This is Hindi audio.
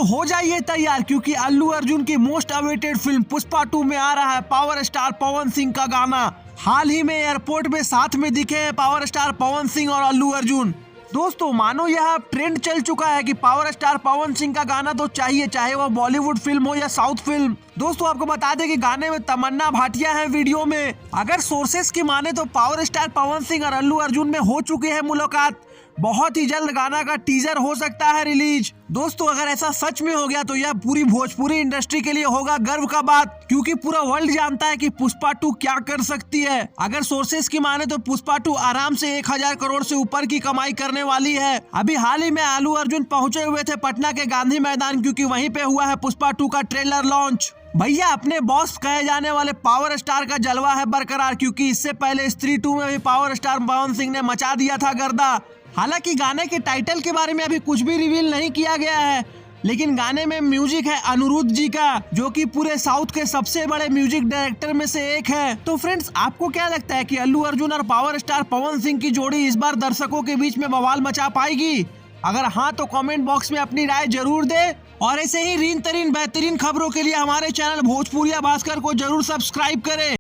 तो हो जाइए तैयार क्योंकि अल्लू अर्जुन की मोस्ट अवेटेड फिल्म पुष्पा 2 में आ रहा है पावर स्टार पवन सिंह का गाना। हाल ही में एयरपोर्ट में साथ में दिखे हैं पावर स्टार पवन सिंह और अल्लू अर्जुन। दोस्तों मानो यह ट्रेंड चल चुका है कि पावर स्टार पवन सिंह का गाना तो चाहिए, चाहे वो बॉलीवुड फिल्म हो या साउथ फिल्म। दोस्तों आपको बता दें कि गाने में तमन्ना भाटिया है वीडियो में। अगर सोर्सेस की माने तो पावर स्टार पवन सिंह और अल्लू अर्जुन में हो चुकी है मुलाकात। बहुत ही जल्द गाना का टीजर हो सकता है रिलीज। दोस्तों अगर ऐसा सच में हो गया तो यह पूरी भोजपुरी इंडस्ट्री के लिए होगा गर्व का बात, क्योंकि पूरा वर्ल्ड जानता है कि पुष्पा 2 क्या कर सकती है। अगर सोर्सेस की माने तो पुष्पा 2 आराम से 1000 करोड़ से ऊपर की कमाई करने वाली है। अभी हाल ही में अल्लू अर्जुन पहुंचे हुए थे पटना के गांधी मैदान, क्योंकि वहीं पे हुआ है पुष्पा 2 का ट्रेलर लॉन्च। भैया अपने बॉस कहे जाने वाले पावर स्टार का जलवा है बरकरार, क्योंकि इससे पहले स्त्री 2 में भी पावर स्टार पवन सिंह ने मचा दिया था गर्दा। हालांकि गाने के टाइटल के बारे में अभी कुछ भी रिवील नहीं किया गया है, लेकिन गाने में म्यूजिक है अनिरुद्ध जी का, जो कि पूरे साउथ के सबसे बड़े म्यूजिक डायरेक्टर में से एक है। तो फ्रेंड्स आपको क्या लगता है कि अल्लू अर्जुन और पावर स्टार पवन सिंह की जोड़ी इस बार दर्शकों के बीच में बवाल मचा पाएगी? अगर हाँ तो कमेंट बॉक्स में अपनी राय जरूर दे, और ऐसे ही रीन तरीन बेहतरीन खबरों के लिए हमारे चैनल भोजपुरिया भास्कर को जरूर सब्सक्राइब करें।